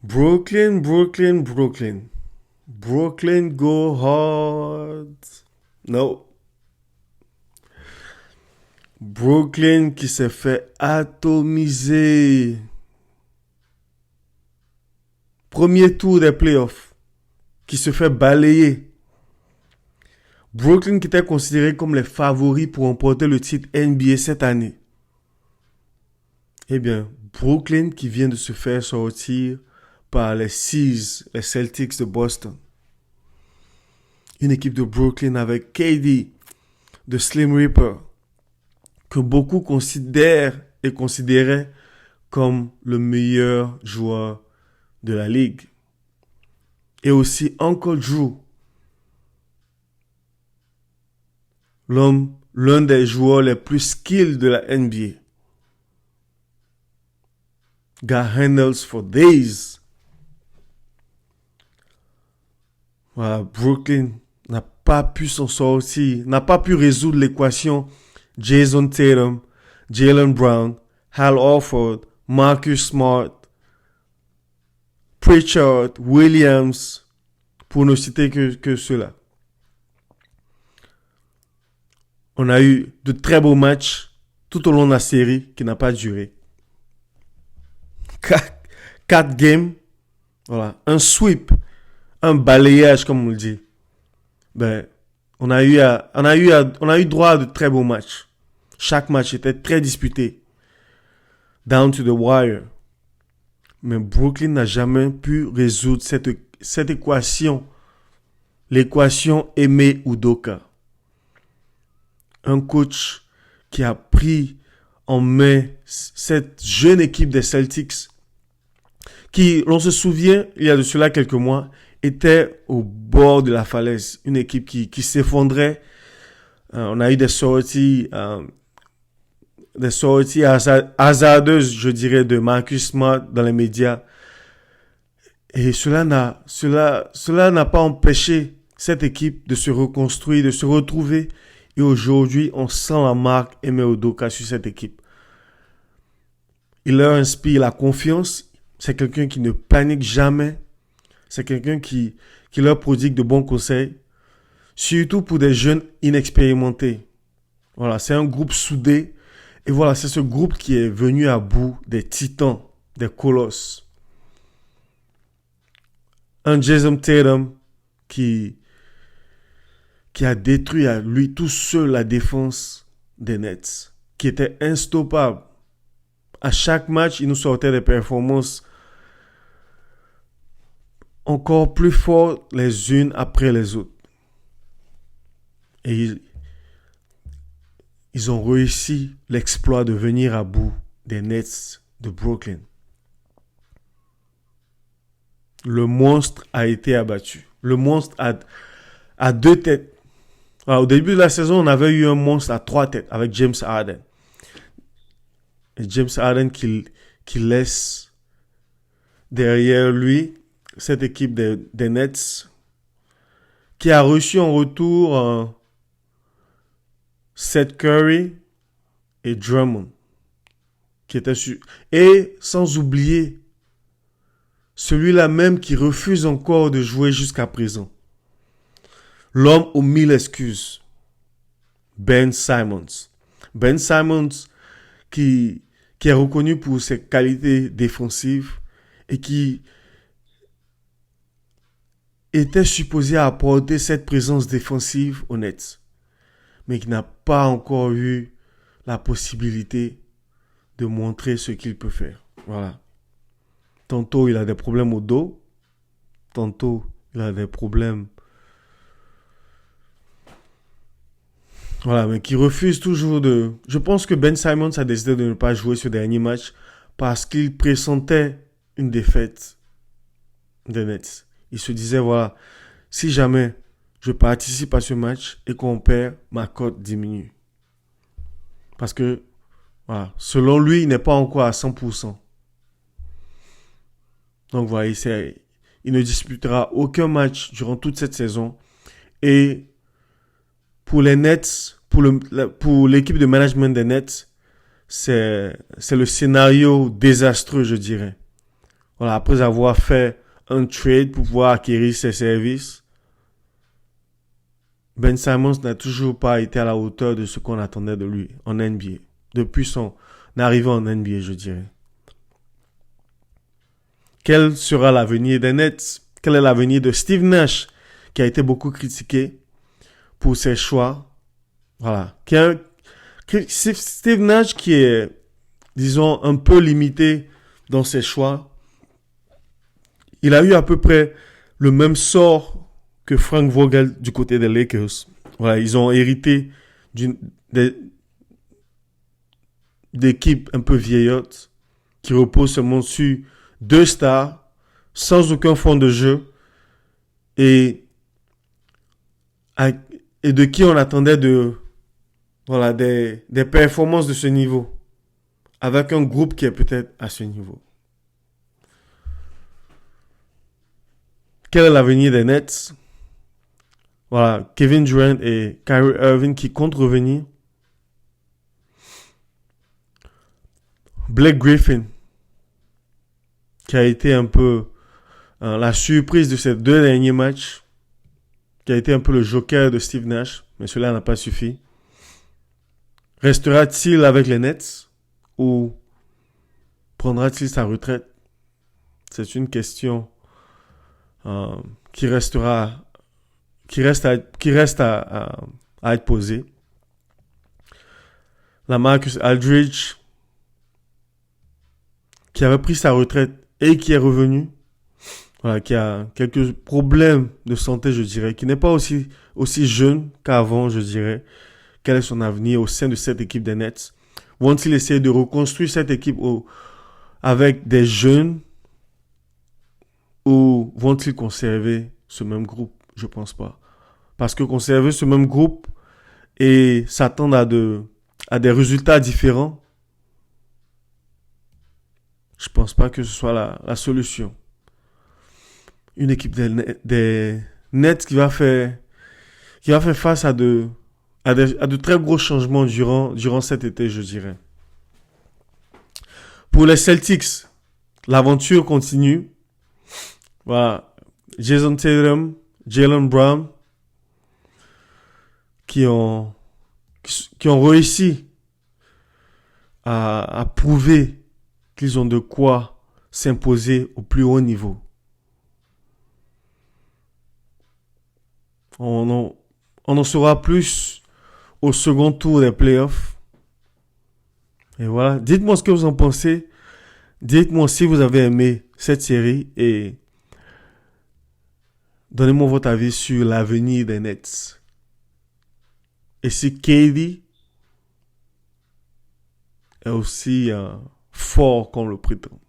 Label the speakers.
Speaker 1: Brooklyn, Brooklyn, Brooklyn. Brooklyn go hard. No. Brooklyn qui s'est fait atomiser. Premier tour des playoffs. Qui se fait balayer. Brooklyn qui était considéré comme les favoris pour remporter le titre NBA cette année. Eh bien, Brooklyn qui vient de se faire sortir par les Seas, les Celtics de Boston. Une équipe de Brooklyn avec KD, de Slim Reaper, que beaucoup considèrent et considéraient comme le meilleur joueur de la ligue. Et aussi Uncle Drew, l'un des joueurs les plus skilled de la NBA. Got handles for days. Voilà, Brooklyn n'a pas pu s'en sortir, n'a pas pu résoudre l'équation Jason Tatum, Jaylen Brown, Hal Horford, Marcus Smart, Pritchard, Williams, pour ne citer que ceux-là. On a eu de très beaux matchs tout au long de la série qui n'a pas duré. 4 games, voilà, un sweep, un balayage comme on le dit. Ben, on a eu droit à de très beaux matchs. Chaque match était très disputé. Down to the wire. Mais Brooklyn n'a jamais pu résoudre cette équation. L'équation Ime Udoka. Un coach qui a pris en main cette jeune équipe des Celtics qui, l'on se souvient, il y a de cela quelques mois, était au bord de la falaise. Une équipe qui s'effondrait. On a eu des sorties hasardeuses, je dirais, de Marcus Smart dans les médias. Et cela n'a pas empêché cette équipe de se reconstruire, de se retrouver. Et aujourd'hui, on sent la marque Ime Udoka sur cette équipe. Il leur inspire la confiance. C'est quelqu'un qui ne panique jamais. C'est quelqu'un qui leur prodigue de bons conseils. Surtout pour des jeunes inexpérimentés. Voilà, c'est un groupe soudé. Et voilà, c'est ce groupe qui est venu à bout des titans, des colosses. Un Jason Tatum qui a détruit à lui tout seul la défense des Nets, qui était instoppable. À chaque match, il nous sortait des performances encore plus fortes les unes après les autres. Et ils ont réussi l'exploit de venir à bout des Nets de Brooklyn. Le monstre a été abattu. Le monstre a 2 têtes. Alors, au début de la saison, on avait eu un monstre à 3 têtes avec James Harden. Et James Harden qui laisse derrière lui cette équipe des Nets qui a reçu en retour Seth Curry et Drummond qui étaient et sans oublier celui-là même qui refuse encore de jouer jusqu'à présent. L'homme aux 1000 excuses. Ben Simmons. Ben Simmons qui est reconnu pour ses qualités défensives et qui était supposé apporter cette présence défensive aux Nets, mais qui n'a pas encore eu la possibilité de montrer ce qu'il peut faire. Voilà. Tantôt, il a des problèmes au dos. Tantôt, il a des problèmes. Voilà, mais qui refuse toujours de... Je pense que Ben Simmons a décidé de ne pas jouer ce dernier match parce qu'il pressentait une défaite des Nets. Il se disait, voilà, si jamais je participe à ce match et qu'on perd, ma cote diminue. Parce que, voilà, selon lui, il n'est pas encore à 100%. Donc voilà, il ne disputera aucun match durant toute cette saison. Et pour les Nets, pour l'équipe de management des Nets, c'est le scénario désastreux, je dirais. Voilà, après avoir fait un trade pour pouvoir acquérir ses services, Ben Simmons n'a toujours pas été à la hauteur de ce qu'on attendait de lui en NBA. Depuis son arrivée en NBA, je dirais. Quel sera l'avenir des Nets? Quel est l'avenir de Steve Nash, qui a été beaucoup critiqué pour ses choix? Voilà. Steve Nash qui est, disons, un peu limité dans ses choix. Il a eu à peu près le même sort que Frank Vogel du côté des Lakers. Voilà, ils ont hérité d'équipes un peu vieillottes qui reposent seulement sur deux stars sans aucun fond de jeu et, et de qui on attendait des performances de ce niveau avec un groupe qui est peut-être à ce niveau. Quel est l'avenir des Nets? Voilà, Kevin Durant et Kyrie Irving qui comptent revenir. Blake Griffin, qui a été un peu la surprise de ces deux derniers matchs, qui a été un peu le joker de Steve Nash, mais cela n'a pas suffi. Restera-t-il avec les Nets ou prendra-t-il sa retraite? C'est une question qui reste à être posée. La Marcus Aldridge, qui avait pris sa retraite et qui est revenu, voilà, qui a quelques problèmes de santé, je dirais, qui n'est pas aussi jeune qu'avant, je dirais. Quel est son avenir au sein de cette équipe des Nets? Vont-ils essayer de reconstruire cette équipe avec des jeunes ou vont-ils conserver ce même groupe? Je pense pas. Parce que conserver ce même groupe et s'attendre à des résultats différents, je pense pas que ce soit la solution. Une équipe des Nets qui va faire face à de très gros changements durant cet été, je dirais. Pour les Celtics, l'aventure continue. Voilà. Jason Tatum, Jaylen Brown, qui ont réussi à prouver qu'ils ont de quoi s'imposer au plus haut niveau. On en saura plus au second tour des playoffs. Et voilà. Dites-moi ce que vous en pensez. Dites-moi si vous avez aimé cette série et donnez-moi votre avis sur l'avenir des Nets. Et si KD est aussi fort qu'on le prétend.